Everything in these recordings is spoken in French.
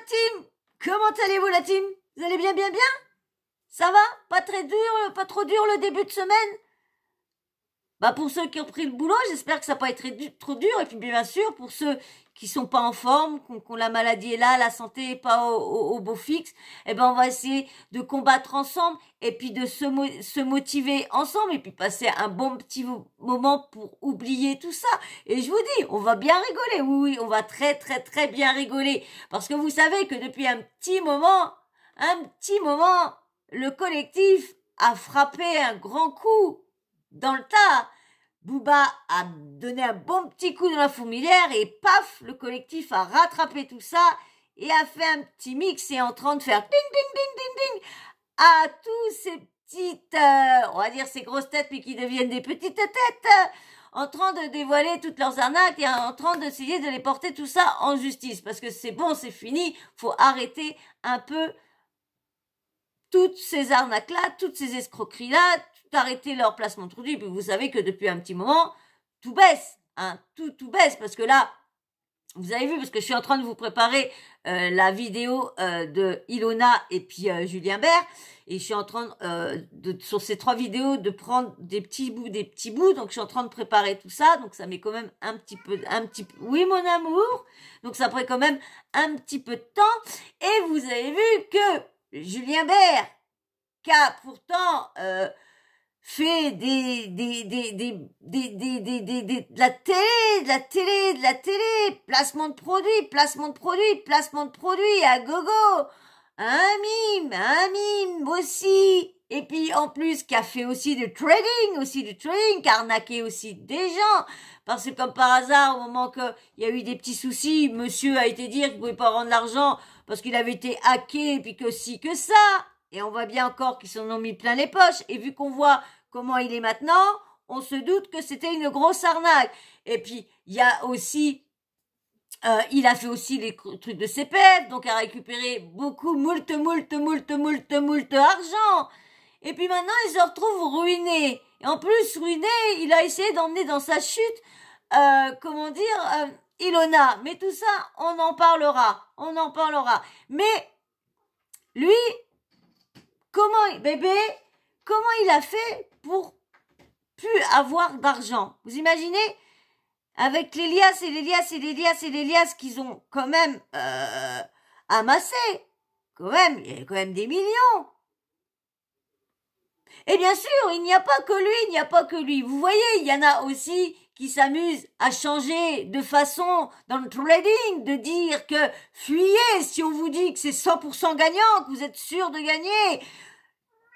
team? Comment allez-vous la team? Vous allez bien? Ça va? Pas trop dur le début de semaine? Bah pour ceux qui ont pris le boulot, j'espère que ça va pas être trop dur. Et puis bien sûr, pour ceux qui sont pas en forme, qu'on la maladie est là, la santé est pas au beau fixe, eh ben on va essayer de combattre ensemble et puis de se motiver ensemble et puis passer un bon petit moment pour oublier tout ça. Et je vous dis, on va bien rigoler. Oui, on va très bien rigoler. Parce que vous savez que depuis un petit moment, le collectif a frappé un grand coup dans le tas. Booba a donné un bon petit coup dans la fourmilière et paf, le collectif a rattrapé tout ça et a fait un petit mix et est en train de faire ding ding ding ding ding à tous ces petites, on va dire ces grosses têtes mais qui deviennent des petites têtes, en train de dévoiler toutes leurs arnaques et en train d'essayer de les porter tout ça en justice parce que c'est bon, c'est fini, faut arrêter un peu toutes ces arnaques-là, toutes ces escroqueries-là, tout arrêter leur placement de produit. Puis vous savez que depuis un petit moment, tout baisse, hein, tout baisse, parce que là, vous avez vu, parce que je suis en train de vous préparer la vidéo de Ilona et puis Julien Bert, et je suis en train sur ces 3 vidéos de prendre des petits bouts, donc je suis en train de préparer tout ça, donc ça met quand même un petit peu, oui mon amour, donc ça prend quand même un petit peu de temps, et vous avez vu que Julien Bert, qui a pourtant fait de la télé, placement de produits à gogo, un mime aussi, et puis en plus qui a fait aussi du trading, qui a arnaqué aussi des gens, parce que comme par hasard, au moment qu'il y a eu des petits soucis, monsieur a été dire qu'il pouvait pas rendre l'argent parce qu'il avait été hacké, et puis que si, que ça. Et on voit bien encore qu'ils s'en ont mis plein les poches. Et vu qu'on voit comment il est maintenant, on se doute que c'était une grosse arnaque. Et puis, il y a aussi, il a fait aussi les trucs de CPF, donc a récupéré beaucoup, moult argent. Et puis maintenant, il se retrouve ruiné. Et en plus, ruiné, il a essayé d'emmener dans sa chute, Ilona. Mais tout ça, on en parlera. Mais, lui, comment il a fait pour plus avoir d'argent? Vous imaginez? Avec les liasses qu'ils ont quand même amassé. Quand même, il y a quand même des millions. Et bien sûr, il n'y a pas que lui. Vous voyez, il y en a aussi qui s'amusent à changer de façon dans le trading, de dire que fuyez si on vous dit que c'est 100% gagnant, que vous êtes sûr de gagner.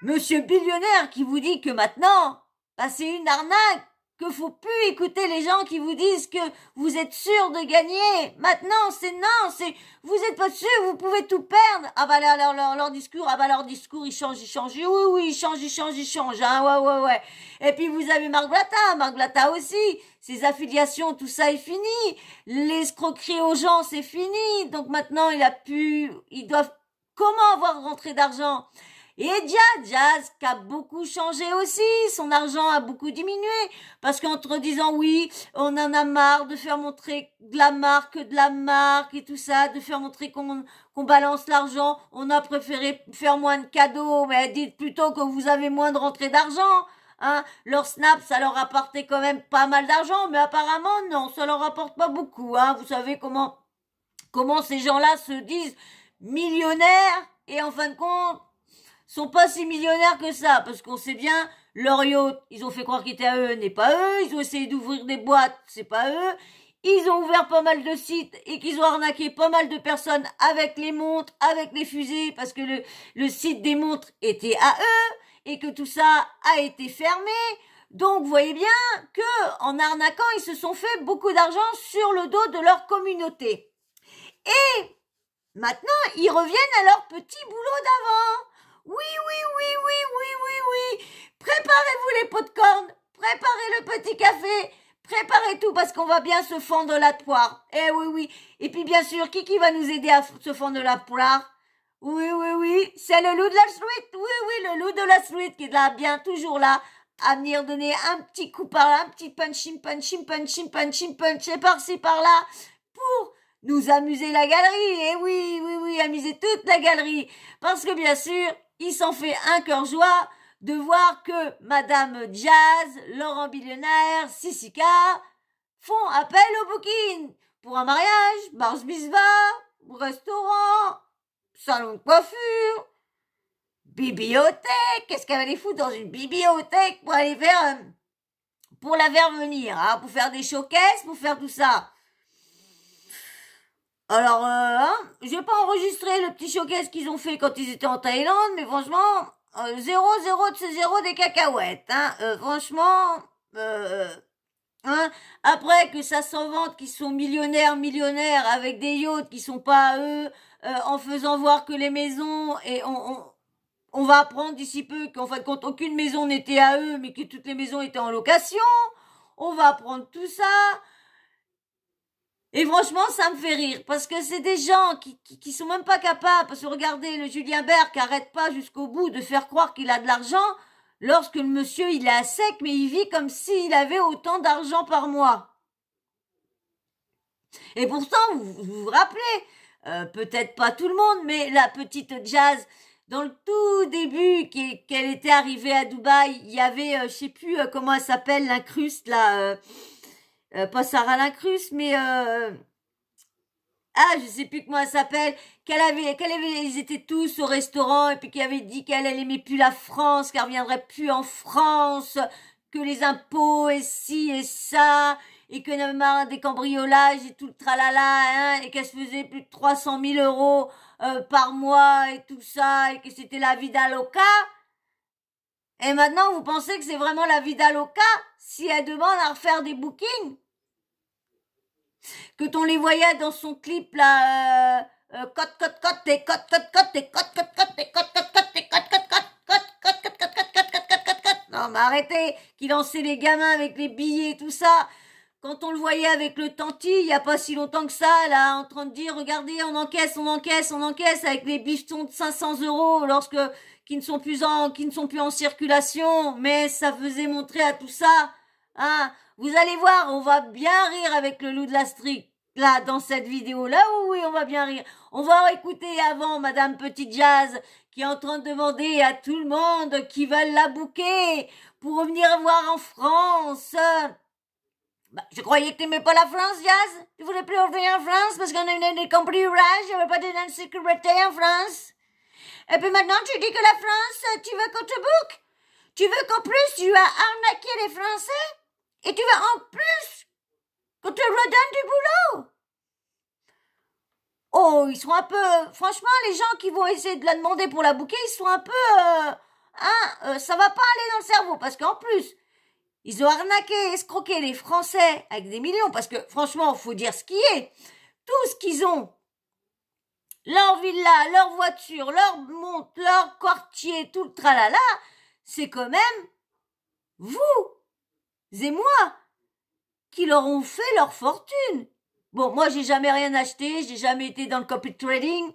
Monsieur billionnaire qui vous dit que maintenant, bah c'est une arnaque, que faut plus écouter les gens qui vous disent que vous êtes sûr de gagner. Maintenant, vous êtes pas sûr, vous pouvez tout perdre. Ah bah leur discours, ils changent. Oui, ils changent, hein, ouais. Et puis vous avez Marc Blatta aussi. Ses affiliations, tout ça est fini. L'escroquerie aux gens, c'est fini. Donc maintenant, ils doivent comment avoir rentré d'argent? Et Jazz, qui a beaucoup changé aussi, son argent a beaucoup diminué, parce qu'entre disant oui, on en a marre de faire montrer de la marque et tout ça, de faire montrer qu'on balance l'argent, on a préféré faire moins de cadeaux, mais dites plutôt que vous avez moins de rentrée d'argent, hein. Leur Snap, ça leur apportait quand même pas mal d'argent, mais apparemment non, ça leur apporte pas beaucoup, hein. Vous savez comment ces gens-là se disent millionnaires, et en fin de compte, sont pas si millionnaires que ça, parce qu'on sait bien, leur yacht, ils ont fait croire qu'il était à eux, n'est pas eux, ils ont essayé d'ouvrir des boîtes, c'est pas eux, ils ont ouvert pas mal de sites et qu'ils ont arnaqué pas mal de personnes avec les montres, avec les fusées, parce que le site des montres était à eux, et que tout ça a été fermé. Donc, vous voyez bien que, en arnaquant, ils se sont fait beaucoup d'argent sur le dos de leur communauté. Et, maintenant, ils reviennent à leur petit boulot d'avant. Oui. Préparez-vous les popcorn, préparez le petit café, préparez tout parce qu'on va bien se fendre la poire. Eh oui. Et puis bien sûr, qui va nous aider à se fendre la poire? Oui. C'est le loup de la suite. Oui, le loup de la suite qui est là, bien, toujours là, à venir donner un petit coup par là, un petit punching, et par-ci, par-là, pour nous amuser la galerie. Eh oui. oui, amuser toute la galerie. Parce que bien sûr, il s'en fait un cœur joie de voir que Madame Jazz, Laurent Billionnaire, Sissika font appel au booking pour un mariage, bar mitzvah, restaurant, salon de coiffure, bibliothèque. Qu'est-ce qu'elle va aller foutre dans une bibliothèque pour aller faire, pour la faire venir, hein, pour faire des showcases, pour faire tout ça. Alors, je vais pas enregistrer le petit showcase qu'ils ont fait quand ils étaient en Thaïlande, mais franchement, 0 de ce 0 des cacahuètes, hein, franchement, hein, après que ça s'en vante qu'ils sont millionnaires avec des yachts qui sont pas à eux, en faisant voir que les maisons, et on va apprendre d'ici peu qu'en fin de compte aucune maison n'était à eux, mais que toutes les maisons étaient en location. On va apprendre tout ça. Et franchement, ça me fait rire, parce que c'est des gens qui sont même pas capables, parce que regardez, le Julien Bert qui arrête pas jusqu'au bout de faire croire qu'il a de l'argent, lorsque le monsieur, il est à sec, mais il vit comme s'il avait autant d'argent par mois. Et pourtant, vous rappelez, peut-être pas tout le monde, mais la petite Jazz, dans le tout début, qu'elle était arrivée à Dubaï, il y avait, je sais plus comment elle s'appelle, l'incruste, là, pas Sarah l'incruste, mais je sais plus comment elle s'appelle, ils étaient tous au restaurant et puis qu'elle avait dit qu'elle aimait plus la France, qu'elle reviendrait plus en France, que les impôts et ci et ça, et qu'elle avait marre des cambriolages et tout le tralala, hein, et qu'elle se faisait plus de 300 000 euros par mois et tout ça, et que c'était la vida loca. Et maintenant, vous pensez que c'est vraiment la vida loca si elle demande à refaire des bookings? Que on les voyait dans son clip là, non mais arrêtez, qui lançait les gamins avec les billets et tout ça. Quand on le voyait avec le tanti, il y a pas si longtemps que ça, là, en train de dire, regardez, on encaisse avec les bifetons de 500 euros qui ne sont plus en circulation, mais ça faisait montrer à tout ça, hein. Vous allez voir, on va bien rire avec le loup de la street, là, dans cette vidéo-là, oui, on va bien rire. On va écouter avant Madame Petite Jazz, qui est en train de demander à tout le monde qui veulent la booker pour revenir voir en France. Je croyais que t'aimais pas la France, Jazz. Tu voulais plus revenir en France parce qu'on a des cambriolages, il n'y avait pas d'insécurité en France. Et puis maintenant, tu dis que la France, tu veux qu'on te bouque. Tu veux qu'en plus, tu as arnaqué les Français. Et tu veux en plus qu'on te redonne du boulot. Oh, ils sont un peu... Franchement, les gens qui vont essayer de la demander pour la bouquer, ils sont un peu... ça va pas aller dans le cerveau. Parce qu'en plus, ils ont arnaqué, escroqué les Français avec des millions. Parce que, franchement, faut dire ce qui est. Tout ce qu'ils ont, leur villa, leur voiture, leur montre, leur quartier, tout le tralala, c'est quand même vous et moi qui leur ont fait leur fortune. Bon, moi, j'ai jamais rien acheté, j'ai jamais été dans le copy trading.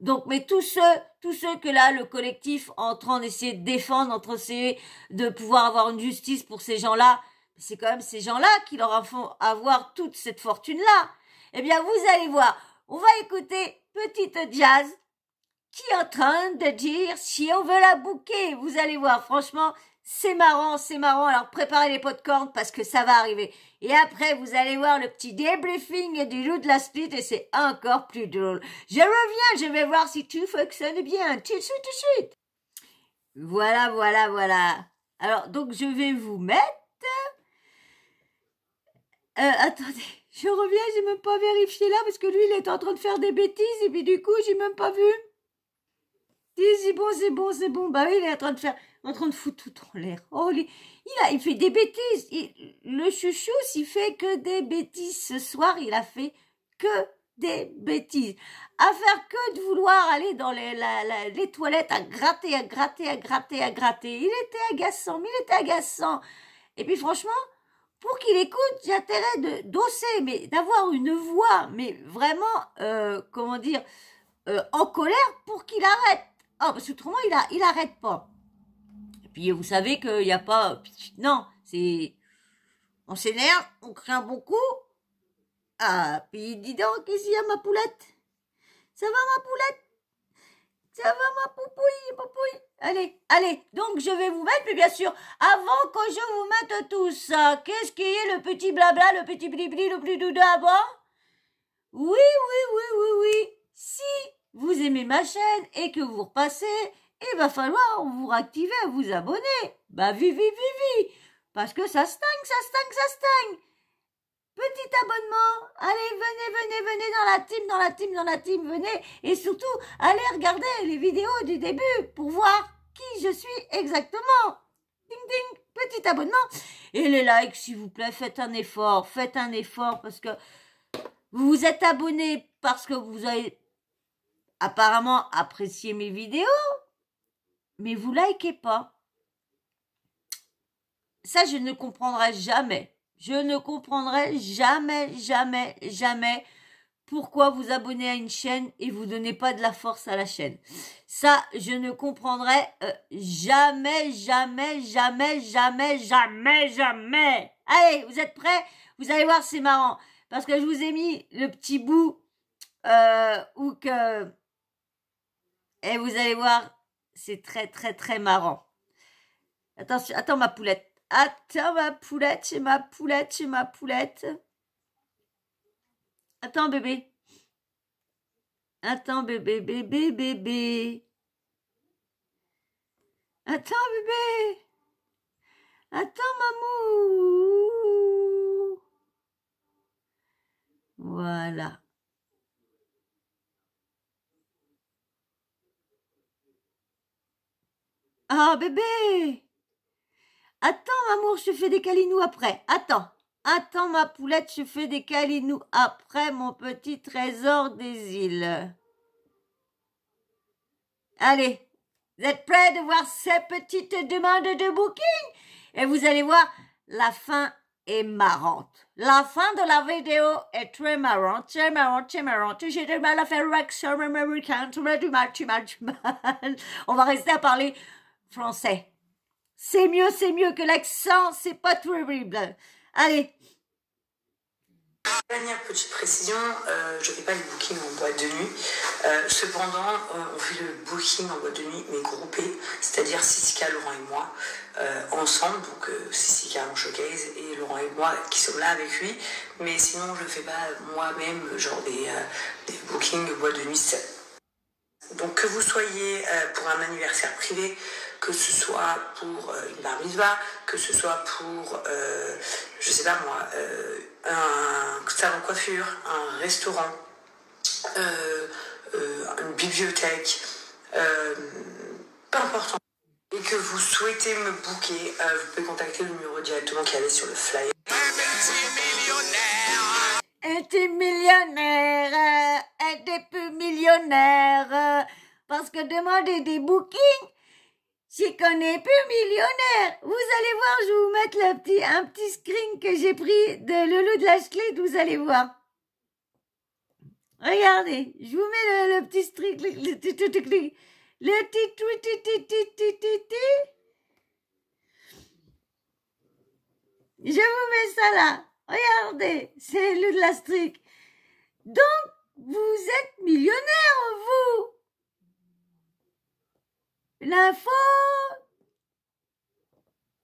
Donc, mais tous ceux que là, le collectif, en train d'essayer de défendre, entre essayer de pouvoir avoir une justice pour ces gens-là, c'est quand même ces gens-là qui leur font avoir toute cette fortune-là. Eh bien, vous allez voir, on va écouter Petite Jazz, qui est en train de dire si on veut la booker. Vous allez voir, franchement, c'est marrant. Alors, préparez les popcorn parce que ça va arriver. Et après, vous allez voir le petit débriefing du loup de la split et c'est encore plus drôle. Je reviens, je vais voir si tout fonctionne bien. Tout de suite. Voilà. Alors, donc, je vais vous mettre... attendez, je reviens, j'ai même pas vérifié là parce que lui, il est en train de faire des bêtises et puis du coup, j'ai même pas vu. C'est bon. Bah oui, il est en train de foutre tout en l'air. Oh, il fait des bêtises. Le chouchou, s'il fait que des bêtises ce soir, il a fait que des bêtises. À faire que de vouloir aller dans les toilettes, à gratter. Il était agaçant. Et puis franchement, pour qu'il écoute, j'ai intérêt d'osser, mais d'avoir une voix, mais vraiment, comment dire, en colère pour qu'il arrête. Oh, parce qu'autrement, il arrête pas. Et puis, vous savez qu'il n'y a pas... Non, c'est... On s'énerve, on craint beaucoup. Ah, puis dis donc, qu'est-ce qu'il y a, ma poulette? Ça va ma poulette? Ça va ma poupouille, poupouille? Allez, allez, donc je vais vous mettre, mais bien sûr, avant que je vous mette tout ça, qu'est-ce qui est le petit blabla, le petit blibli, le plus doudou avant? Oui, oui, oui, oui, oui. Si vous aimez ma chaîne et que vous repassez, il va falloir vous réactiver, vous abonner. Bah, vivi, vivi. Parce que ça stagne, ça stagne, ça stagne. Petit abonnement. Allez, venez, venez, venez dans la team, dans la team, dans la team, venez. Et surtout, allez regarder les vidéos du début pour voir qui je suis exactement. Ding, ding, petit abonnement. Et les likes, s'il vous plaît, faites un effort parce que vous vous êtes abonné parce que vous avez apparemment apprécié mes vidéos, mais vous likez pas. Ça, je ne comprendrai jamais. Je ne comprendrai jamais, jamais, jamais pourquoi vous abonnez à une chaîne et vous donnez pas de la force à la chaîne. Ça, je ne comprendrai jamais, jamais, jamais, jamais, jamais, jamais. Allez, vous êtes prêts? Vous allez voir, c'est marrant. Parce que je vous ai mis le petit bout où que... Et vous allez voir, c'est très, très, très marrant. Attention, attends ma poulette. Attends ma poulette, c'est ma poulette, c'est ma poulette. Attends bébé. Attends bébé, bébé, bébé. Attends bébé. Attends mamou. Voilà. Ah bébé. Attends, amour, je fais des câlinous après. Attends. Attends, ma poulette, je fais des câlinous après, mon petit trésor des îles. Allez, vous êtes prêts de voir ces petites demandes de booking? Et vous allez voir, la fin est marrante. La fin de la vidéo est très marrante, très marrante, très marrante. J'ai du mal à faire l'accent américain, tu m'as du mal. On va rester à parler français. C'est mieux que l'accent, c'est pas terrible. Allez. Dernière petite précision, je ne fais pas le booking en boîte de nuit. Cependant, on fait le booking en boîte de nuit, mais groupé, c'est-à-dire Sissika, Laurent et moi, ensemble. Donc Sissika en showcase et Laurent et moi qui sommes là avec lui. Mais sinon, je ne fais pas moi-même genre des bookings boîte de nuit. Donc que vous soyez pour un anniversaire privé, que ce soit pour une bar mitzvah, que ce soit pour, je sais pas moi, un salon de coiffure, un restaurant, une bibliothèque, peu importe. Et que vous souhaitez me booker, vous pouvez contacter le numéro directement qui est allé sur le flyer. Es-tu millionnaire? Es-tu plus millionnaire? Parce que demander des bookings, je connais plus millionnaire. Vous allez voir, je vais vous mettre un petit screen que j'ai pris de Loulou de l'Ashclid, vous allez voir. Regardez, je vous mets le petit string, le petit. Je vous mets ça là. Regardez, c'est le de la strict. Donc, vous êtes millionnaire, vous. L'info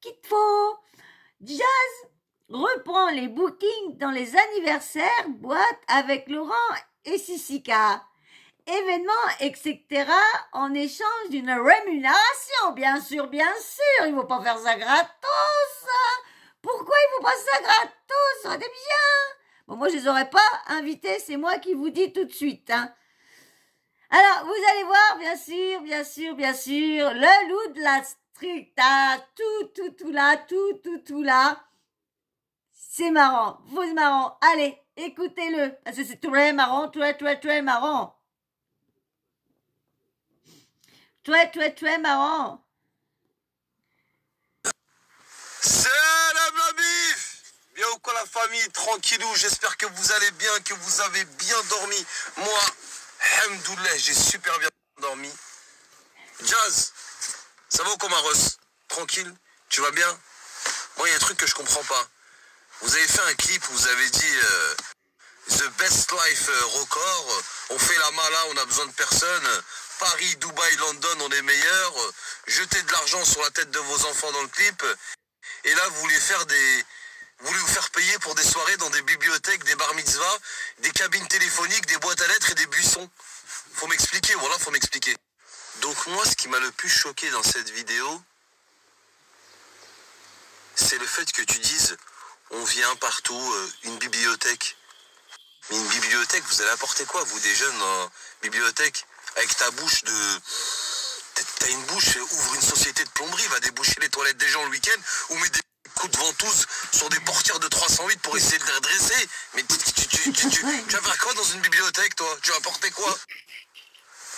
qu'il te faut. Jazz reprend les bookings dans les anniversaires, boîtes avec Laurent et Sissika. Événements, etc. en échange d'une rémunération. Bien sûr, bien sûr. Il ne faut pas faire ça gratos. Pourquoi il faut pas ça gratos? Ça aurait été bien. Bon, moi, je les aurais pas invités. C'est moi qui vous dis tout de suite. Hein. Alors, vous allez voir, bien sûr, le loup de la stricta, tout là. C'est marrant, c'est marrant. Allez, écoutez-le, parce que c'est très marrant, très marrant. Très marrant. Salam la bif. Bien ou quoi la famille, tranquillou, j'espère que vous allez bien, que vous avez bien dormi. Moi, alhamdoulilah, j'ai super bien dormi. Jazz, ça va ou quoi Maros? Tranquille, tu vas bien? Moi, il y a un truc que je comprends pas. Vous avez fait un clip où vous avez dit The Best Life record. On fait la mala, on a besoin de personne. Paris, Dubaï, London, on est meilleurs. Jetez de l'argent sur la tête de vos enfants dans le clip. Et là, vous voulez vous faire payer pour des soirées dans des bibliothèques, des bar mitzvahs, des cabines téléphoniques, des boîtes à lettres et des buissons. Faut m'expliquer, voilà, faut m'expliquer. Donc moi, ce qui m'a le plus choqué dans cette vidéo, c'est le fait que tu dises, on vient partout, une bibliothèque. Mais une bibliothèque, vous allez apporter quoi, vous, des jeunes en bibliothèque? Avec ta bouche de... T'as une bouche, ouvre une société de plomberie, va déboucher les toilettes des gens le week-end, ou met des coups de ventouse sur des portières de 308 pour essayer de les redresser. Mais tu vas faire quoi dans une bibliothèque, toi? Tu vas apporter quoi?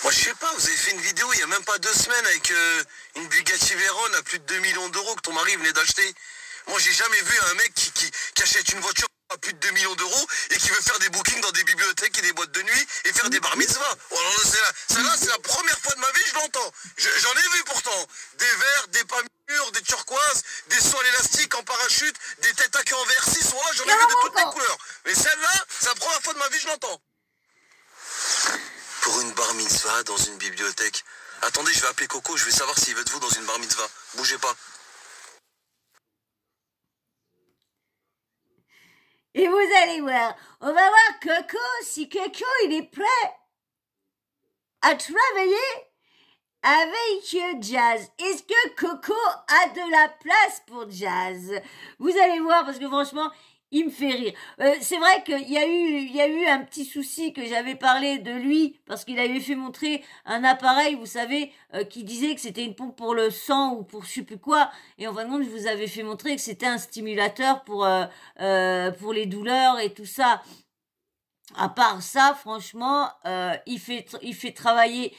Moi, je sais pas, vous avez fait une vidéo il y a même pas 2 semaines avec une Bugatti Veyron à plus de 2 millions d'euros que ton mari venait d'acheter. Moi, j'ai jamais vu un mec qui achète une voiture à plus de 2 millions d'euros et qui veut faire des bookings dans des bibliothèques et des boîtes de nuit et faire des bar mitzvahs. Oh, celle-là, c'est la première fois de ma vie, je l'entends. J'en ai vu pourtant. Des verres, des palmures, des turquoises, des sols élastiques en parachute, des têtes à queue en verre 6, voilà, j'en ai vu de toutes les couleurs. Mais celle-là, c'est la première fois de ma vie, je l'entends. Pour une bar mitzvah dans une bibliothèque. Attendez, je vais appeler Coco, je vais savoir s'il veut de vous dans une bar mitzvah. Bougez pas. Et vous allez voir, on va voir Coco, si Coco il est prêt à travailler avec Jazz. Est-ce que Coco a de la place pour Jazz? Vous allez voir, parce que franchement, il me fait rire. C'est vrai qu'il y a eu un petit souci que j'avais parlé de lui, parce qu'il avait fait montrer un appareil, vous savez, qui disait que c'était une pompe pour le sang ou pour je sais plus quoi. Et en fin de compte, je vous avais fait montrer que c'était un stimulateur pour les douleurs et tout ça. À part ça, franchement, il fait travailler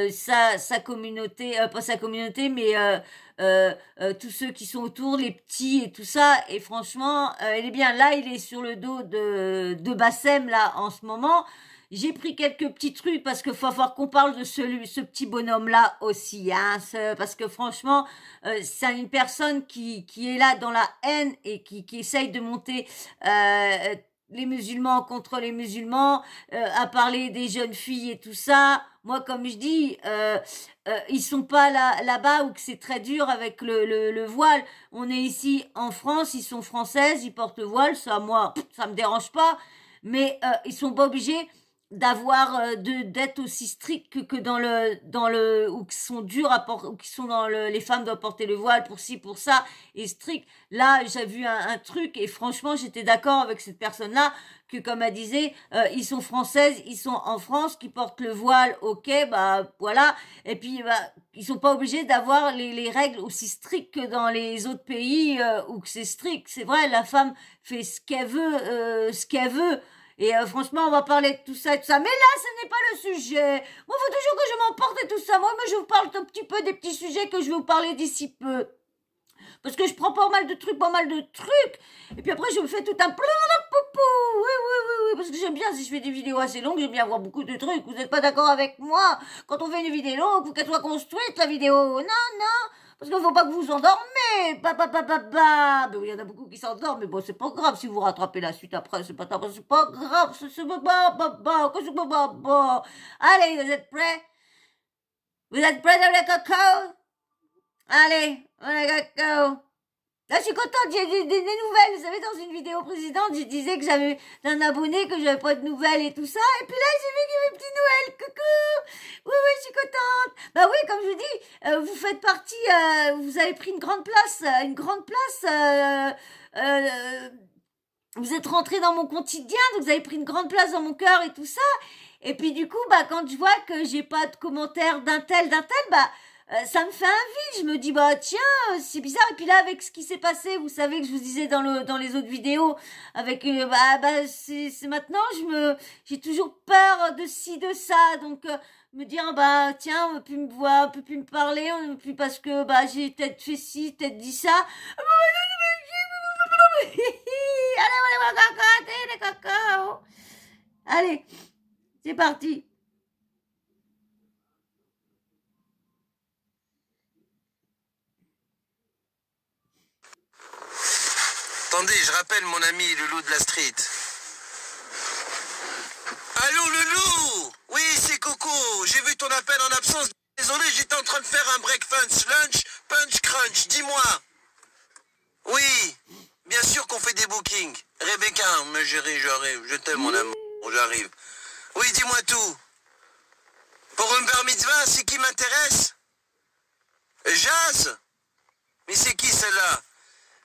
sa communauté, pas sa communauté, mais tous ceux qui sont autour, les petits et tout ça. Et franchement, il est bien. Là, il est sur le dos de Bassem là en ce moment. J'ai pris quelques petits trucs parce que faut falloir qu'on parle de ce petit bonhomme là aussi, hein. Parce que franchement, c'est une personne qui est là dans la haine et qui essaye de monter. Les musulmans contre les musulmans, à parler des jeunes filles et tout ça. Moi, comme je dis, ils sont pas là-bas où que c'est très dur avec le voile. On est ici en France, ils sont françaises, ils portent le voile. Ça, moi, ça me dérange pas. Mais ils sont pas obligés d'avoir d'être aussi stricts que dans le où qui sont durs à porter, où qui sont dans les femmes doivent porter le voile pour ci pour ça et strict. Là j'ai vu un truc et franchement j'étais d'accord avec cette personne là que comme elle disait ils sont françaises, ils sont en France, qui portent le voile, ok, bah voilà, et puis bah ils sont pas obligés d'avoir les règles aussi strictes que dans les autres pays où que c'est strict. C'est vrai, la femme fait ce qu'elle veut. Et franchement, on va parler de tout ça et tout ça. Mais là, ce n'est pas le sujet. Moi, il faut toujours que je m'emporte et tout ça. Moi, je vous parle un petit peu des petits sujets que je vais vous parler d'ici peu. Parce que je prends pas mal de trucs. Et puis après, je me fais tout un plan de poupou. Oui. Parce que j'aime bien, si je fais des vidéos assez longues, j'aime bien avoir beaucoup de trucs. Vous n'êtes pas d'accord avec moi? Quand on fait une vidéo longue, il faut qu'elle soit construite, la vidéo. Non. Parce qu'il faut pas que vous vous endormez. Ben oui, il y en a beaucoup qui s'endorment, mais bon, c'est pas grave si vous rattrapez la suite après, c'est pas grave. Allez, vous êtes prêts? Vous êtes prêts dans le coco? Allez, on est coco. Là, je suis contente, j'ai des nouvelles. Vous savez, dans une vidéo précédente, je disais que j'avais un abonné, que j'avais pas de nouvelles et tout ça. Et puis là, j'ai vu qu'il y avait une petite nouvelle. Coucou! Oui, je suis contente. Bah oui, comme je vous dis, vous faites partie, vous avez pris une grande place, vous êtes rentré dans mon quotidien, donc vous avez pris une grande place dans mon cœur et tout ça. Et puis du coup, bah, quand je vois que j'ai pas de commentaires d'un tel, bah, ça me fait un vide. Je me dis bah tiens, c'est bizarre. Et puis là avec ce qui s'est passé, vous savez que je vous disais dans les autres vidéos avec c'est maintenant j'ai toujours peur de ci de ça. Donc me dire bah tiens, on peut plus me voir, on peut plus me parler, on peut plus parce que bah j'ai peut-être fait ci, peut-être dit ça. Allez, les cocos. Allez, c'est parti. Attendez, je rappelle mon ami le loup de la street. Allô le loup! j'ai vu ton appel en absence. Désolé, j'étais en train de faire un breakfast, lunch, punch, crunch. Dis-moi. Oui, bien sûr qu'on fait des bookings. Rebecca, ma chérie, j'arrive. Je t'aime, mon amour. J'arrive. Oui, dis-moi tout. Pour un bar mitzvah, c'est qui m'intéresse? Jazz? Mais c'est qui celle-là?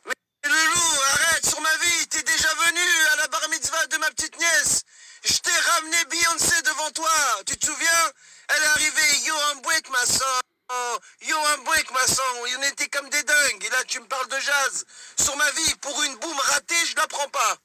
Mais Loulou, arrête, sur ma vie, t'es déjà venu à la bar mitzvah de ma petite nièce. Je t'ai ramené Beyoncé devant toi, tu te souviens? Elle est arrivée, yo, un break, ma soeur. Oh, yo, un break, ma soeur. On était comme des dingues. Et là, tu me parles de jazz. Sur ma vie, pour une boum ratée, je la prends pas.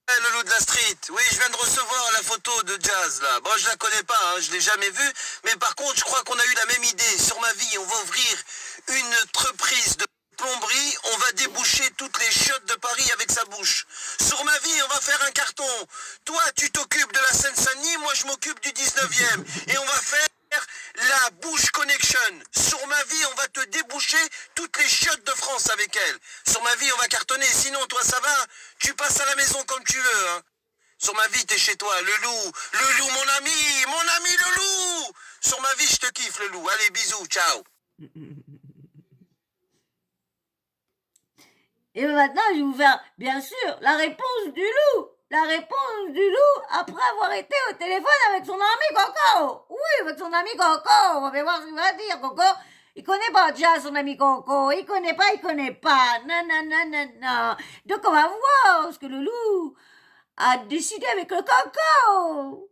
Le loup de la street. Oui, je viens de recevoir la photo de Jazz, là. Bon, je la connais pas, hein, je l'ai jamais vue. Mais par contre, je crois qu'on a eu la même idée. Sur ma vie, on va ouvrir une entreprise de plomberie. On va déboucher toutes les chiottes de Paris avec sa bouche. Sur ma vie, on va faire un carton. Toi, tu t'occupes de la Seine-Saint-Denis, moi, je m'occupe du 19e. Et on va faire la Bouche Connection. Sur ma vie, on va te déboucher toutes les chiottes de France avec elle. Sur ma vie, on va cartonner. Sinon, toi, ça va? Tu passes à la maison comme tu veux, hein. Sur ma vie, t'es chez toi. Le loup, mon ami le loup. Sur ma vie, je te kiffe, le loup. Allez, bisous, ciao. Et maintenant, je vais vous faire, bien sûr, la réponse du loup. La réponse du loup après avoir été au téléphone avec son ami Coco. Oui, avec son ami Coco. On va voir ce qu'il va dire, Coco. Il connaît pas déjà son ami Coco. Il connaît pas. Non, non, non, non, non. Donc, on va voir ce que le loup a décidé avec le Coco.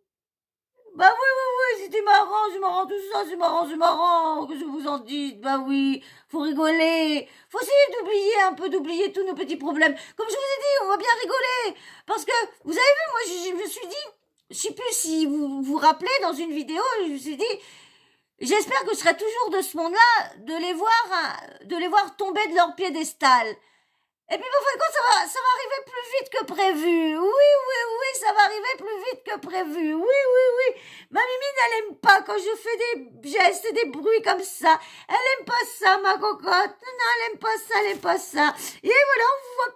Bah oui, c'était marrant, tout ça, c'est marrant, que je vous en dise, bah oui, faut rigoler, faut essayer d'oublier tous nos petits problèmes. Comme je vous ai dit, on va bien rigoler, parce que, vous avez vu, moi, je me suis dit, je sais plus si vous vous rappelez, dans une vidéo, je me suis dit, j'espère que je serai toujours de ce monde-là, de les voir tomber de leur piédestal. Et puis, en fin de compte, ça va arriver plus vite que prévu. Oui, ça va arriver plus vite que prévu. Oui. Ma mimine, elle aime pas quand je fais des gestes et des bruits comme ça. Elle aime pas ça, ma cocotte. Non, elle aime pas ça. Et voilà, on voit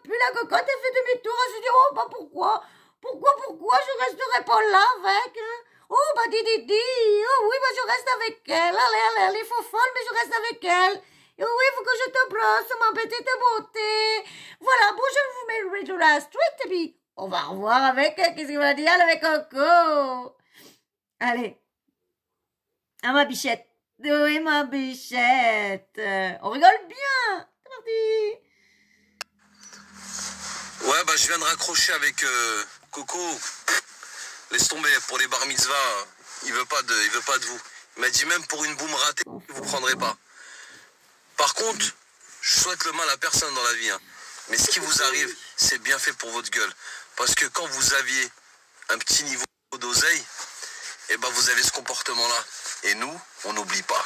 plus la cocotte. Elle fait demi-tour. Elle se dit, oh, bah, pourquoi? Je resterai pas là avec, hein? Oh, bah, didi. Oh, oui, bah, je reste avec elle. Allez, elle est faux folle, mais je reste avec elle. Et oui, il faut que je te brosse, ma petite beauté. Voilà, bon, je vous mets le Riddle la Street, et puis on va revoir avec, qu'est-ce qu'il va dire avec Coco. Allez. Ah, ma bichette. Oui, ma bichette. On rigole bien. C'est parti. Ouais, bah, je viens de raccrocher avec Coco. Laisse tomber, pour les bar mitzvah, il veut pas de vous. Il m'a dit même pour une boum ratée, vous prendrez pas. Par contre, je souhaite le mal à personne dans la vie, hein. Mais ce qui vous arrive, c'est bien fait pour votre gueule. Parce que quand vous aviez un petit niveau d'oseille, eh ben vous avez ce comportement-là. Et nous, on n'oublie pas.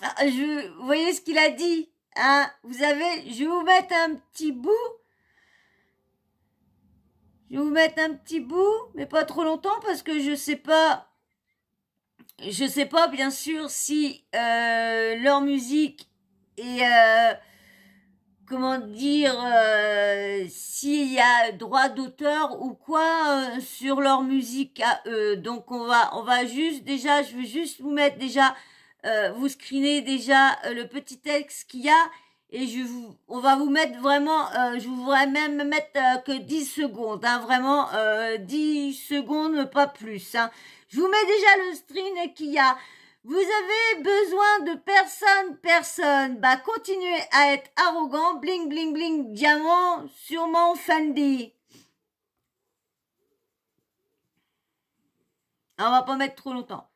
Ah, vous voyez ce qu'il a dit, hein? Je vais vous mettre un petit bout. Mais pas trop longtemps parce que je sais pas, bien sûr, si leur musique est, comment dire, s'il y a droit d'auteur ou quoi sur leur musique à eux. Donc on va juste déjà, je vais juste vous mettre déjà, vous screener déjà le petit texte qu'il y a. Et on va vous mettre vraiment, je voudrais même mettre que 10 secondes, hein, vraiment 10 secondes, pas plus, hein. Je vous mets déjà le string qu'il y a. Vous avez besoin de personne. Bah, continuez à être arrogant, bling, bling, bling, diamant, sûrement Fendi. On va pas mettre trop longtemps.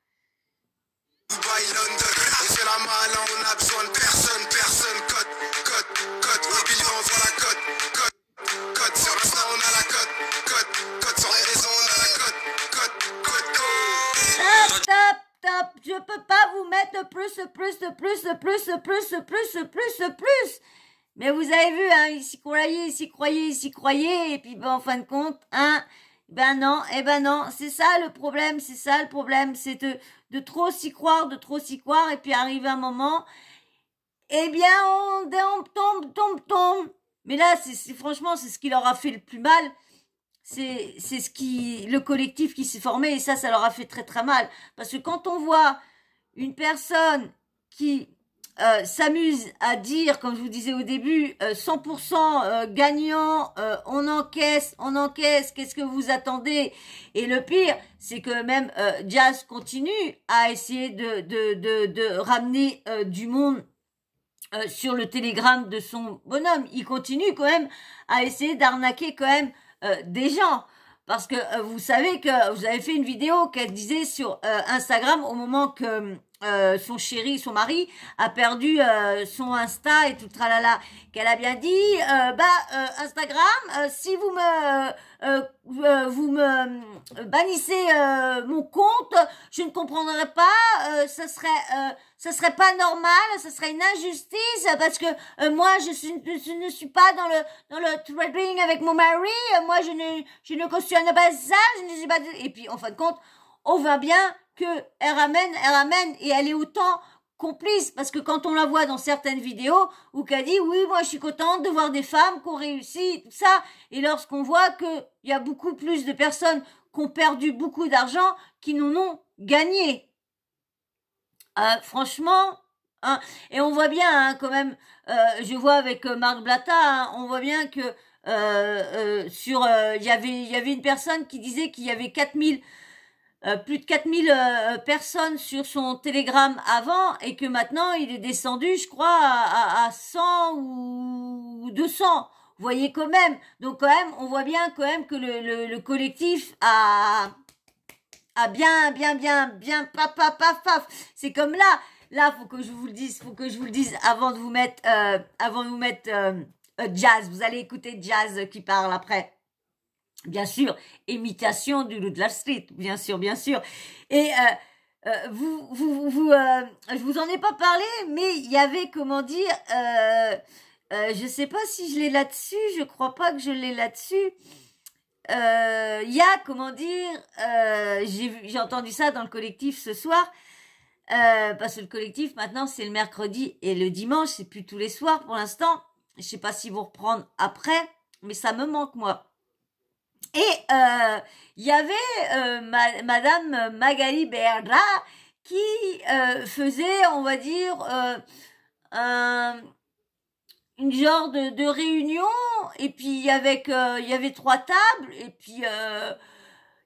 C'est la malle, on a besoin de personne, cote, oui, on voit la cote, sur l'instant on a la cote, sur les réseaux on a la cote. Stop, je peux pas vous mettre plus. Mais vous avez vu, hein, il s'y croyait, et puis ben, en fin de compte, hein, ben non, c'est ça le problème, c'est de trop s'y croire, et puis arrive un moment, eh bien, on tombe. Mais là, franchement, c'est ce qui leur a fait le plus mal, c'est le collectif qui s'est formé, et ça leur a fait très très mal. Parce que quand on voit une personne qui s'amuse à dire, comme je vous disais au début, 100% gagnant, on encaisse, qu'est-ce que vous attendez? Et le pire, c'est que même Jazz continue à essayer de ramener du monde sur le télégramme de son bonhomme. Il continue quand même à essayer d'arnaquer quand même des gens. Parce que vous savez que vous avez fait une vidéo qu'elle disait sur Instagram au moment que son mari a perdu son Insta et tout le tralala, qu'elle a bien dit Instagram, si vous me bannissez mon compte, je ne comprendrai pas, ça serait pas normal, ça serait une injustice parce que moi je ne suis pas dans le trading avec mon mari, moi je ne cautionne pas ça, je ne suis pas, et puis en fin de compte on voit bien que elle ramène, et elle est autant complice, parce que quand on la voit dans certaines vidéos, où qu'elle dit, oui, moi je suis contente de voir des femmes qui ont réussi, tout ça, et lorsqu'on voit qu'il y a beaucoup plus de personnes qui ont perdu beaucoup d'argent, qui nous ont gagné. Franchement, hein, et on voit bien, hein, quand même, je vois avec Marc Blatta, hein, on voit bien que il y avait une personne qui disait qu'il y avait 4000 plus de 4000 personnes sur son Telegram avant, et que maintenant il est descendu, je crois, à 100 ou 200. Vous voyez quand même. Donc quand même, on voit bien quand même que le collectif a bien paf. C'est comme là, faut que je vous le dise avant de vous mettre Jazz. Vous allez écouter Jazz qui parle après. Bien sûr, imitation du loup de la street, bien sûr. Et je vous en ai pas parlé, mais il y avait, comment dire, je sais pas si je l'ai là-dessus, je crois pas que je l'ai là-dessus. Il y a, comment dire, j'ai entendu ça dans le collectif ce soir, parce que le collectif maintenant c'est le mercredi et le dimanche, c'est plus tous les soirs pour l'instant. Je sais pas si vous reprendre après, mais ça me manque moi. Et il y avait Madame Magali Berda qui faisait, on va dire, une genre de réunion, et puis il y avait 3 tables, et puis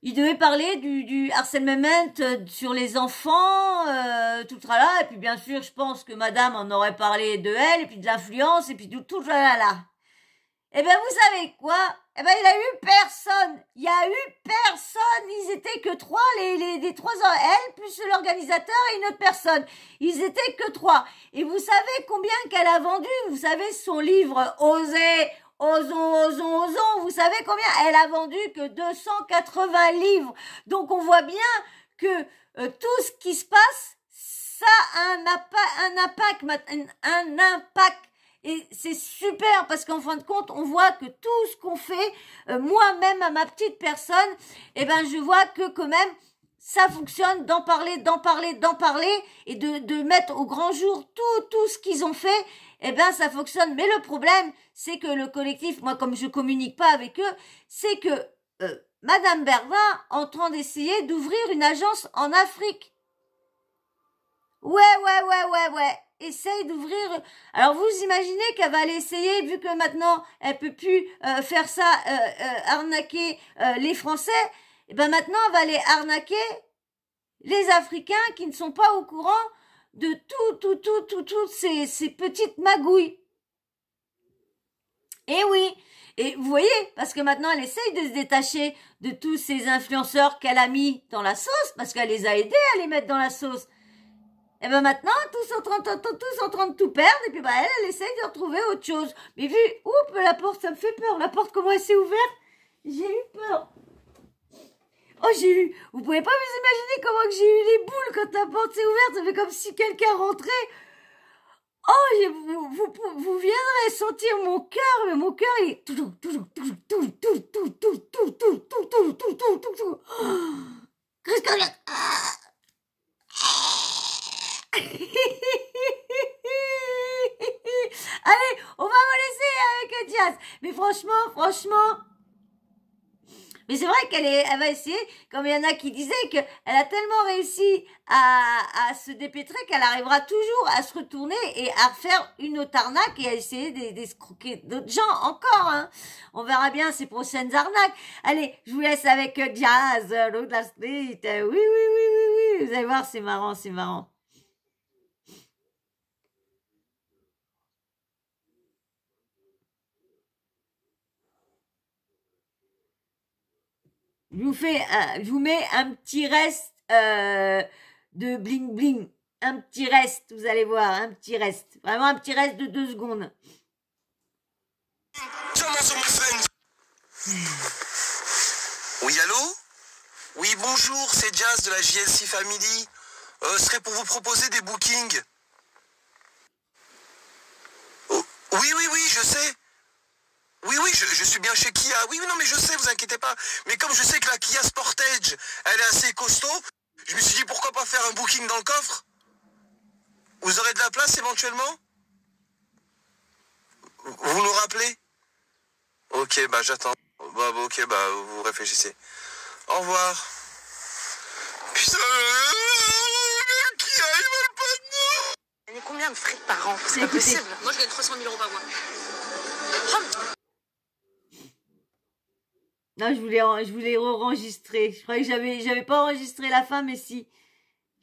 il devait parler du harcèlement sur les enfants, tout le tralala, et puis bien sûr je pense que Madame en aurait parlé de elle, et puis de l'influence, et puis tout le tralala. Eh ben vous savez quoi? Eh ben il y a eu personne. Ils étaient que 3, les 3 elle plus l'organisateur et une autre personne. Ils étaient que 3. Et vous savez combien qu'elle a vendu? Vous savez son livre Osons. Vous savez combien? Elle a vendu que 280 livres. Donc on voit bien que tout ce qui se passe, ça a un impact. Et c'est super parce qu'en fin de compte, on voit que tout ce qu'on fait, moi-même à ma petite personne, eh ben je vois que quand même ça fonctionne, d'en parler et de mettre au grand jour tout ce qu'ils ont fait, eh ben ça fonctionne. Mais le problème, c'est que le collectif, moi comme je communique pas avec eux, c'est que Madame Berda en train d'essayer d'ouvrir une agence en Afrique. Ouais. Essaye d'ouvrir. Alors vous imaginez qu'elle va aller essayer, vu que maintenant elle peut plus faire ça, arnaquer les Français, et ben maintenant elle va aller arnaquer les Africains qui ne sont pas au courant de toutes ces petites magouilles. Et oui, et vous voyez, parce que maintenant elle essaye de se détacher de tous ces influenceurs qu'elle a mis dans la sauce, parce qu'elle les a aidés à les mettre dans la sauce. Et ben maintenant, tous en train de tout perdre, et puis bah elle essaye de retrouver autre chose. Mais vu, la porte, ça me fait peur. La porte, comment elle s'est ouverte? J'ai eu peur. Oh, vous pouvez pas vous imaginer comment que j'ai eu les boules quand la porte s'est ouverte. Ça fait comme si quelqu'un rentrait. Oh, vous viendrez sentir mon cœur, mais mon cœur il est toujours. Allez, on va vous laisser avec Jazz. Mais franchement, Mais c'est vrai elle va essayer, comme il y en a qui disaient qu'elle a tellement réussi à se dépêtrer qu'elle arrivera toujours à se retourner et à refaire une autre arnaque et à essayer d'escroquer d'autres gens encore, hein. On verra bien ces prochaines arnaques. Allez, je vous laisse avec Jazz, l'autre de la street. Oui, oui, oui, oui, oui. Vous allez voir, c'est marrant, c'est marrant. Je vous mets un petit reste de bling bling. Un petit reste, vous allez voir, un petit reste. Vraiment un petit reste de 2 secondes. Oui, allô? Oui, bonjour, c'est Jazz de la JLC Family. Ce serait pour vous proposer des bookings. Oh, oui, oui, oui, je sais. Oui, oui, je suis bien chez Kia. Oui, oui, non, mais je sais, vous inquiétez pas. Mais comme je sais que la Kia Sportage, elle est assez costaud, je me suis dit pourquoi pas faire un booking dans le coffre? Vous aurez de la place éventuellement? Vous nous rappelez? Ok, bah j'attends. Bah, ok, bah vous réfléchissez. Au revoir. Putain, Kia, ils veulent pas de nous. Gagnez combien de fric par an? C'est pas Écoutez. possible. Moi, je gagne 300 000 euros par mois. Non, je voulais re-enregistrer. Je croyais que j'avais pas enregistré la fin, mais si.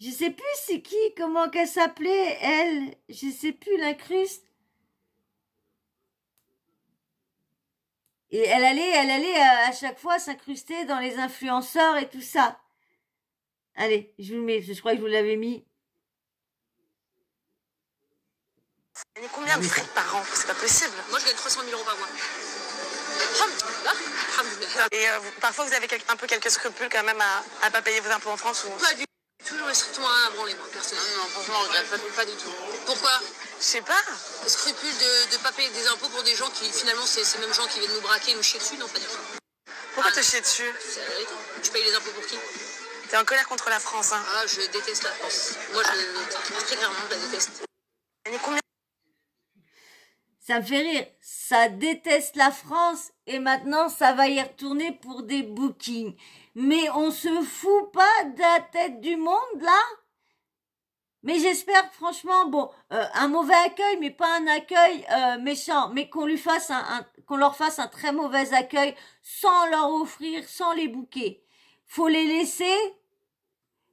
Je sais plus c'est qui, comment qu'elle s'appelait, elle. Je sais plus, l'incruste. Et elle allait à chaque fois s'incruster dans les influenceurs et tout ça. Allez, je vous le mets, parce que je crois que je vous l'avais mis. Gagnez combien de fric par an? C'est pas possible. Moi, je gagne 300 000 euros par mois. Et parfois, vous avez un peu quelques scrupules quand même à pas payer vos impôts en France ou... Pas du tout, j'en ai strictement rien à branler, moi, personnellement. Non, franchement, on regrette Pas du tout. Pourquoi? Je sais pas. Scrupule de pas payer des impôts pour des gens qui, finalement, c'est ces mêmes gens qui viennent nous braquer, nous chier dessus? Non, pas du tout. Pourquoi te chier dessus? C'est la vérité. Tu payes les impôts pour qui? T'es en colère contre la France, hein. Ah, je déteste la France. Moi, très clairement, je la déteste. Gagnez combien? Ça me fait rire. Ça déteste la France et maintenant ça va y retourner pour des bookings. Mais on se fout pas de la tête du monde là? Mais j'espère franchement, bon, un mauvais accueil, mais pas un accueil méchant, mais qu'on leur fasse un très mauvais accueil sans leur offrir, sans les booker. Faut les laisser.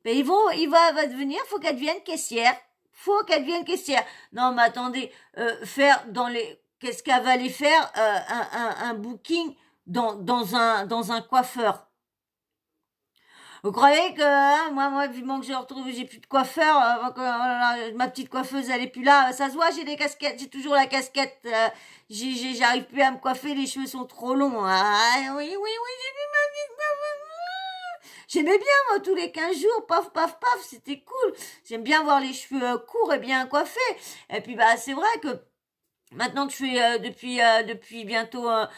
Ben il va devenir, faut qu'elle devienne caissière. Faut qu'elle devienne caissière. Non, mais attendez, qu'est-ce qu'elle va aller faire un booking dans un coiffeur? Vous croyez que moi, vivement que j'ai plus de coiffeur, ma petite coiffeuse elle est plus là, ça se voit, j'ai des casquettes, j'ai toujours la casquette, j'arrive plus à me coiffer, les cheveux sont trop longs. Ah, oui, j'ai vu ma petite coiffeuse. J'aimais bien moi tous les 15 jours, paf paf paf, c'était cool. J'aime bien voir les cheveux courts et bien coiffés. Et puis bah c'est vrai que maintenant que je fais depuis bientôt 1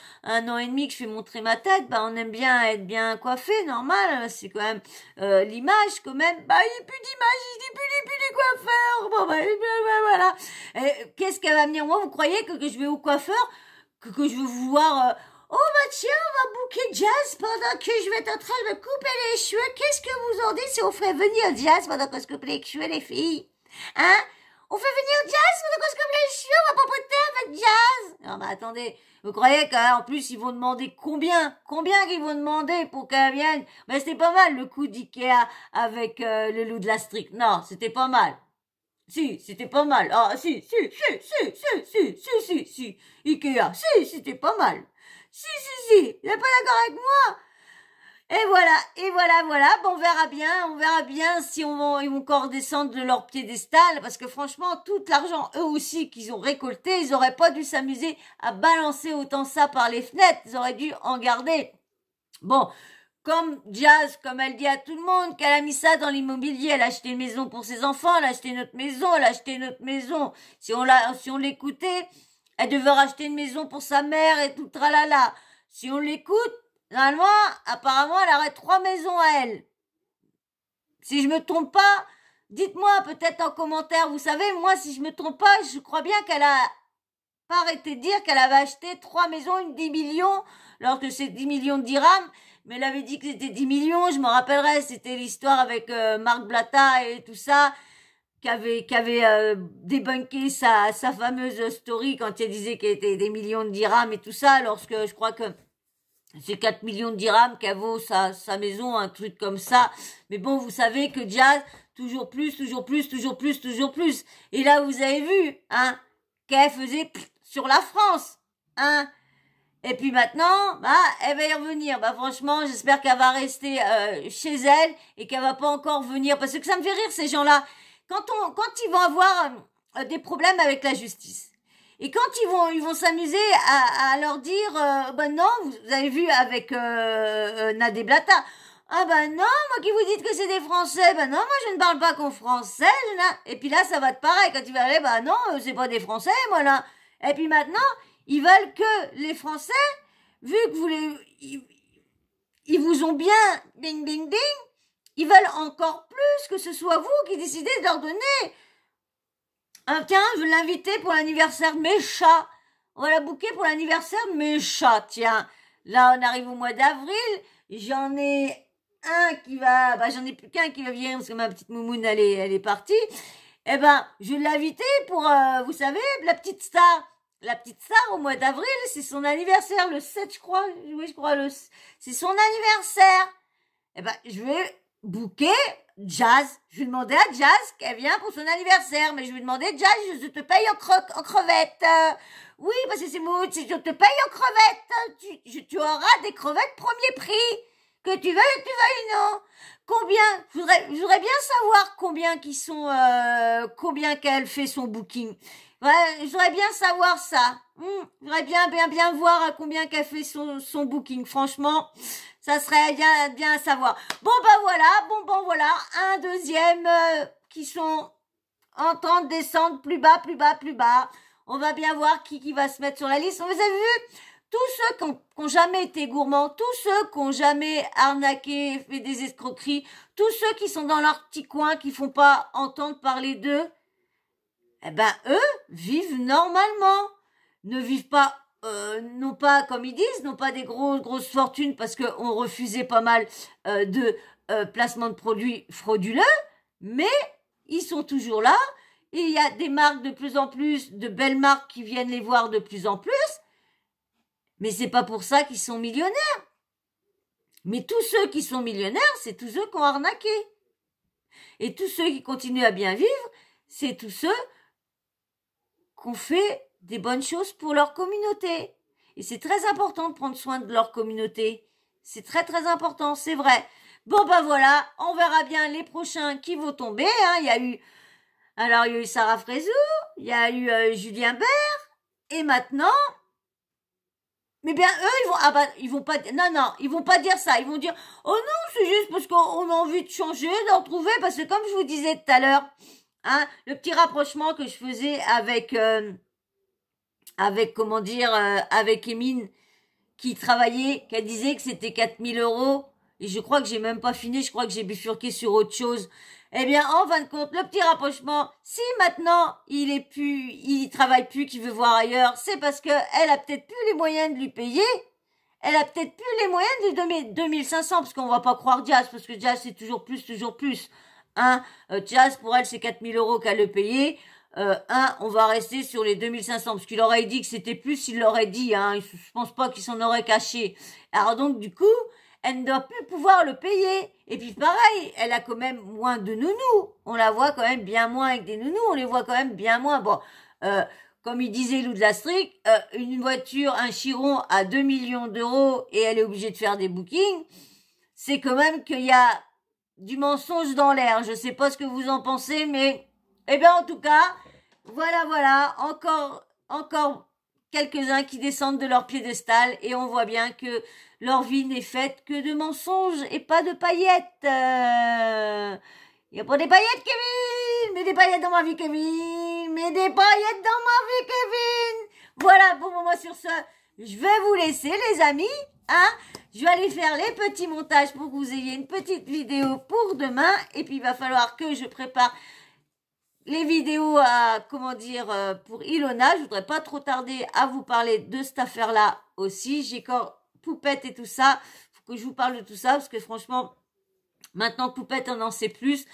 an et demi que je fais montrer ma tête, bah on aime bien être bien coiffé, normal, c'est quand même l'image quand même. Bah il n'y a plus d'image, il n'y a plus les coiffeurs. Bon bah voilà. Et qu'est-ce qu'elle va venir? Moi vous croyez que je vais au coiffeur, que je vais vous voir oh bah tiens, on va booker Jazz pendant que je vais être en train de me couper les cheveux. Qu'est-ce que vous en dites si on ferait venir Jazz pendant qu'on se coupe les cheveux, les filles? Hein? On fait venir Jazz pendant qu'on se coupe les cheveux, on va papoter avec Jazz? Non mais attendez, vous croyez qu'en plus ils vont demander combien qu'ils vont demander pour qu'elle vienne? Ben c'était pas mal le coup d'Ikea avec le loup de la street. Non, c'était pas mal. Si, c'était pas mal. Ah, si. Ikea, si, c'était pas mal. Si. Vous n'êtes pas d'accord avec moi? Et voilà. Bon, on verra bien si ils vont encore descendre de leur piédestal, parce que franchement, tout l'argent, eux aussi, qu'ils ont récolté, ils auraient pas dû s'amuser à balancer autant ça par les fenêtres. Ils auraient dû en garder. Bon. Comme Jazz, comme elle dit à tout le monde, qu'elle a mis ça dans l'immobilier, elle a acheté une maison pour ses enfants, elle a acheté notre maison. Si on l'écoutait, elle devait racheter une maison pour sa mère et tout tralala. Si on l'écoute, normalement, apparemment, elle aurait 3 maisons à elle. Si je me trompe pas, dites-moi peut-être en commentaire, vous savez, moi, si je me trompe pas, je crois bien qu'elle a pas arrêté de dire qu'elle avait acheté 3 maisons, une 10 millions, alors que c'est 10 millions de dirhams. Mais elle avait dit que c'était 10 millions, je me rappellerai, c'était l'histoire avec Marc Blatta et tout ça, qui avait débunké sa fameuse story quand elle disait qu'elle était des millions de dirhams et tout ça, lorsque je crois que c'est 4 millions de dirhams qu'elle vaut sa maison, un truc comme ça. Mais bon, vous savez que Jazz, toujours plus, toujours plus, toujours plus, toujours plus. Et là, vous avez vu, hein, qu'elle faisait sur la France, hein. Et puis maintenant, bah, elle va y revenir. Bah, franchement, j'espère qu'elle va rester chez elle et qu'elle va pas encore venir. Parce que ça me fait rire, ces gens-là. Quand ils vont avoir des problèmes avec la justice. Et quand ils vont s'amuser à leur dire, ben non, vous avez vu avec Nadé Blata, ah ben non, moi qui vous dites que c'est des Français, ben non, moi je ne parle pas qu'en français, là. Et puis là, ça va être pareil, quand ils vont aller, ben non, c'est pas des Français, moi là. Et puis maintenant, ils veulent que les Français, vu que ils vous ont bien, ding, ding, ding, ils veulent encore plus que ce soit vous qui décidez de leur donner. Tiens, je veux l'inviter pour l'anniversaire de mes chats. On va la booker pour l'anniversaire de mes chats, tiens. Là, on arrive au mois d'avril. J'en ai un qui va... Bah, j'en ai plus qu'un qui va venir parce que ma petite moumoune, elle est partie. Eh ben, je vais l'inviter pour, vous savez, la petite star. La petite star, au mois d'avril, c'est son anniversaire, le 7, je crois. Oui, je crois, c'est son anniversaire. Eh ben, je vais booker Jazz. Je vais demander à Jazz qu'elle vient pour son anniversaire. Mais je vais demander, Jazz, je te paye en crevettes. Oui, parce que c'est moi, si je te paye en crevettes, tu auras des crevettes premier prix. Que tu veuilles, non. Combien? Je voudrais bien savoir combien combien qu'elle fait son booking. Ouais, je voudrais bien savoir ça. Je voudrais bien voir à combien qu'elle fait son booking. Franchement, ça serait bien à savoir. Bon, voilà. Un deuxième, qui sont en train de descendre plus bas. On va bien voir qui va se mettre sur la liste. Vous avez vu? Tous ceux qui ont jamais été gourmands, tous ceux qui ont jamais arnaqué, fait des escroqueries, tous ceux qui sont dans leur petit coin, qui font pas entendre parler d'eux, eh ben, eux vivent normalement. Ne vivent pas, non pas, comme ils disent, non pas des grosses fortunes parce qu'on refusait pas mal de placements de produits frauduleux, mais ils sont toujours là. Et il y a des marques de plus en plus, de belles marques qui viennent les voir de plus en plus. Mais c'est pas pour ça qu'ils sont millionnaires. Mais tous ceux qui sont millionnaires, c'est tous ceux qui ont arnaqué. Et tous ceux qui continuent à bien vivre, c'est tous ceux qui ont fait des bonnes choses pour leur communauté. Et c'est très important de prendre soin de leur communauté. C'est très très important, c'est vrai. Bon ben voilà, on verra bien les prochains qui vont tomber. Hein. Il y a eu Sarah Frézou, il y a eu Julien Bert, et maintenant... Mais bien, eux, ils vont pas dire ça. Ils vont dire, oh non, c'est juste parce qu'on a envie de changer, de retrouver, parce que comme je vous disais tout à l'heure, hein, le petit rapprochement que je faisais avec Emine, qui travaillait, qui disait que c'était 4000 €, et je crois que j'ai même pas fini, je crois que j'ai bifurqué sur autre chose. Eh bien, en fin de compte, le petit rapprochement, si maintenant il travaille plus, qu'il veut voir ailleurs, c'est parce que elle a peut-être plus les moyens de lui payer. Elle a peut-être plus les moyens de lui donner 2500, parce qu'on va pas croire Jazz, parce que Jazz c'est toujours plus. Hein, Jazz pour elle c'est 4000 € qu'elle le payer. On va rester sur les 2500, parce qu'il aurait dit que c'était plus, il l'aurait dit, hein, je pense pas qu'il s'en aurait caché. Alors donc, du coup, elle ne doit plus pouvoir le payer. Et puis pareil, elle a quand même moins de nounous. On la voit quand même bien moins avec des nounous, on les voit quand même bien moins. Bon, comme il disait Lou de la Strict, une voiture, un Chiron à 2 millions d'euros et elle est obligée de faire des bookings, c'est quand même qu'il y a du mensonge dans l'air. Je sais pas ce que vous en pensez, mais eh bien en tout cas, voilà, encore quelques-uns qui descendent de leur piédestal et on voit bien que leur vie n'est faite que de mensonges et pas de paillettes. Il n'y a pas des paillettes, Kevin. Mets des paillettes dans ma vie, Kevin. Mets des paillettes dans ma vie, Kevin. Voilà, bon, moi sur ce, je vais vous laisser, les amis. Hein, je vais aller faire les petits montages pour que vous ayez une petite vidéo pour demain. Et puis, il va falloir que je prépare les vidéos à, comment dire, pour Ilona. Je voudrais pas trop tarder à vous parler de cette affaire-là aussi. J'ai encore Poupette et tout ça. Faut que je vous parle de tout ça parce que franchement, maintenant que Poupette on en sait plus,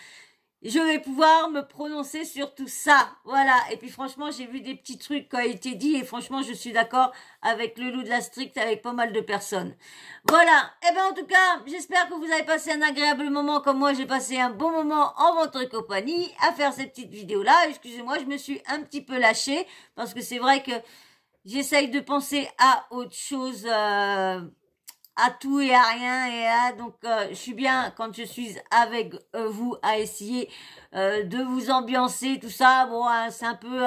je vais pouvoir me prononcer sur tout ça. Voilà. Et puis franchement, j'ai vu des petits trucs qui ont été dit et franchement, je suis d'accord avec le loup de la stricte, avec pas mal de personnes. Voilà. Et ben en tout cas, j'espère que vous avez passé un agréable moment comme moi. J'ai passé un bon moment en votre compagnie à faire cette petite vidéo-là. Excusez-moi, je me suis un petit peu lâchée parce que c'est vrai que j'essaye de penser à autre chose, à tout et à rien donc je suis bien quand je suis avec vous à essayer de vous ambiancer tout ça. Bon, c'est un peu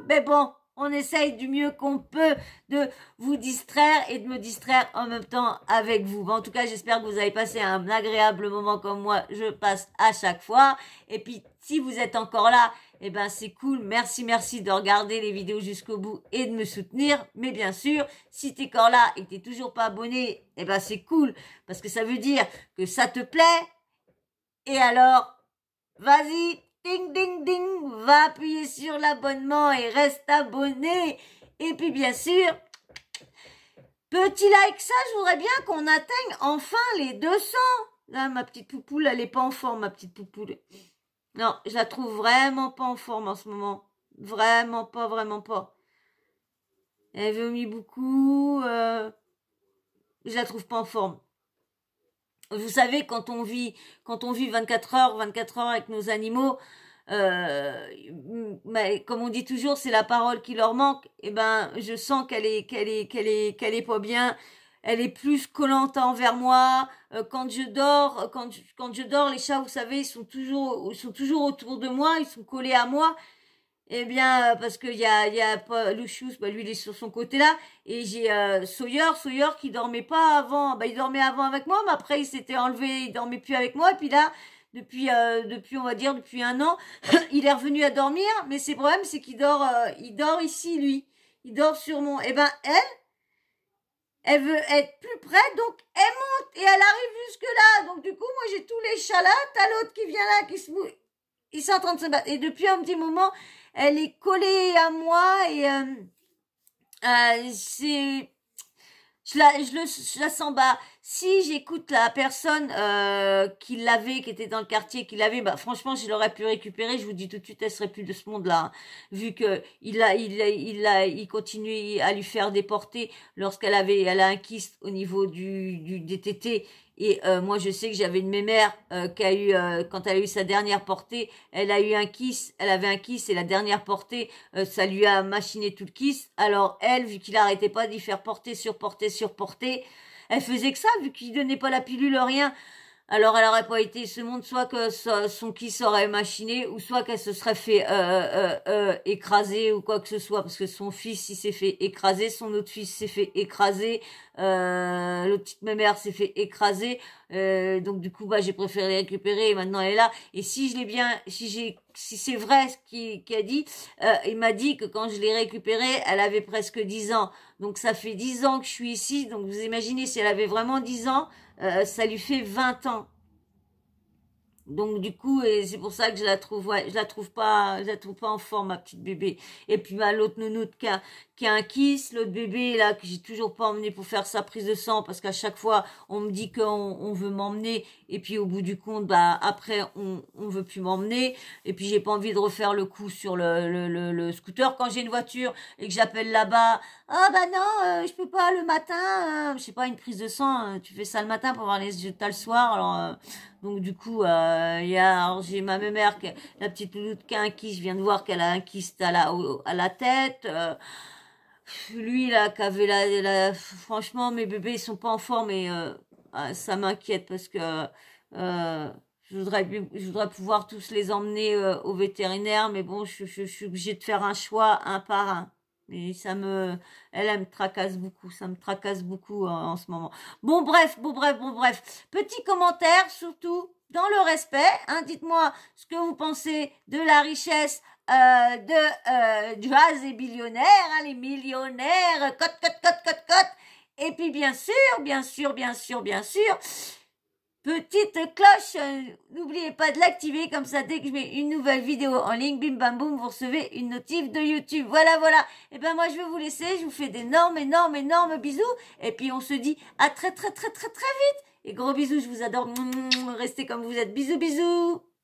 mais bon, on essaye du mieux qu'on peut de vous distraire et de me distraire en même temps avec vous. Bon, en tout cas, j'espère que vous avez passé un agréable moment comme moi je passe à chaque fois. Et puis si vous êtes encore là, eh ben c'est cool, merci de regarder les vidéos jusqu'au bout et de me soutenir. Mais bien sûr, si t'es encore là et que t'es toujours pas abonné, eh ben c'est cool, parce que ça veut dire que ça te plaît. Et alors, vas-y, ding ding ding, va appuyer sur l'abonnement et reste abonné. Et puis bien sûr, petit like, ça je voudrais bien qu'on atteigne enfin les 200. Là, ma petite poupoule, elle est pas en forme, ma petite poupoule. Non, je la trouve vraiment pas en forme en ce moment. Vraiment pas. Elle vomit beaucoup. Je la trouve pas en forme. Vous savez, quand on vit 24 heures avec nos animaux, mais comme on dit toujours, c'est la parole qui leur manque. Eh ben, je sens qu'elle est pas bien. Elle est plus collante envers moi. Quand je dors, les chats, vous savez, ils sont toujours autour de moi, ils sont collés à moi. Eh bien, parce qu'il y a pas Lucius, lui il est sur son côté là, et j'ai Sawyer qui dormait pas avant. Il dormait avant avec moi, mais après il s'était enlevé, il dormait plus avec moi. Et puis là, depuis on va dire depuis un an, il est revenu à dormir. Mais c'est le problème, c'est qu'il dort, il dort ici lui, il dort sur mon. Eh ben elle veut être plus près, donc elle monte et elle arrive jusque là. Donc du coup, moi j'ai tous les chats là, t'as l'autre qui vient là, qui se mouille. Ils sont en train de se battre. Et depuis un petit moment, elle est collée à moi et je la sens bas. Si j'écoute la personne qui était dans le quartier, qui l'avait, franchement, je l'aurais pu récupérer. Je vous dis tout de suite, elle serait plus de ce monde-là, hein, vu que il continue à lui faire des portées lorsqu'elle a un kyste au niveau des tétés. Et moi, je sais que j'avais une mémère qui a eu, quand elle a eu sa dernière portée, elle avait un kyste et la dernière portée, ça lui a machiné tout le kyste. Alors elle, vu qu'il arrêtait pas d'y faire porter sur portée, elle faisait que ça, vu qu'il donnait pas la pilule, rien. Alors elle aurait pas été ce monde, soit que son kyste aurait machiné, ou soit qu'elle se serait fait écraser ou quoi que ce soit, parce que son fils il s'est fait écraser, son autre fils s'est fait écraser, l'autre petite mère s'est fait écraser, donc du coup j'ai préféré récupérer et maintenant elle est là. Et si c'est vrai ce qu'il a dit, il m'a dit que quand je l'ai récupérée, elle avait presque 10 ans. Donc ça fait 10 ans que je suis ici, donc vous imaginez si elle avait vraiment 10 ans, ça lui fait 20 ans. Donc du coup, et c'est pour ça que je la trouve pas en forme, ma petite bébé. Et puis l'autre nounoute qui a un kiss, l'autre bébé là que j'ai toujours pas emmené pour faire sa prise de sang, parce qu'à chaque fois on me dit qu'on veut m'emmener, et puis au bout du compte après on veut plus m'emmener, et puis j'ai pas envie de refaire le coup sur le scooter quand j'ai une voiture et que j'appelle là-bas. Ah non, je peux pas le matin, je sais pas, une prise de sang, tu fais ça le matin pour avoir les résultats le soir. Alors donc du coup j'ai ma mère, la petite louloute qui a un kyste, je viens de voir qu'elle a un kyste à la tête. Lui là qui avait franchement mes bébés ils sont pas en forme et ça m'inquiète parce que je voudrais pouvoir tous les emmener au vétérinaire, mais bon je suis obligée de faire un choix un par un. Mais elle me tracasse beaucoup, ça me tracasse beaucoup en ce moment. Bon bref. Petit commentaire, surtout dans le respect, hein, dites-moi ce que vous pensez de la richesse de Jazz et billionnaire, hein, les millionnaires, cote. Et puis bien sûr, petite cloche. N'oubliez pas de l'activer, comme ça, dès que je mets une nouvelle vidéo en ligne, bim bam boum, vous recevez une notif de YouTube. Voilà, voilà. Et ben moi, je vais vous laisser. Je vous fais d'énormes, énormes, énormes bisous. Et puis, on se dit à très, très, très, très, très vite. Et gros bisous, je vous adore. Restez comme vous êtes. Bisous, bisous.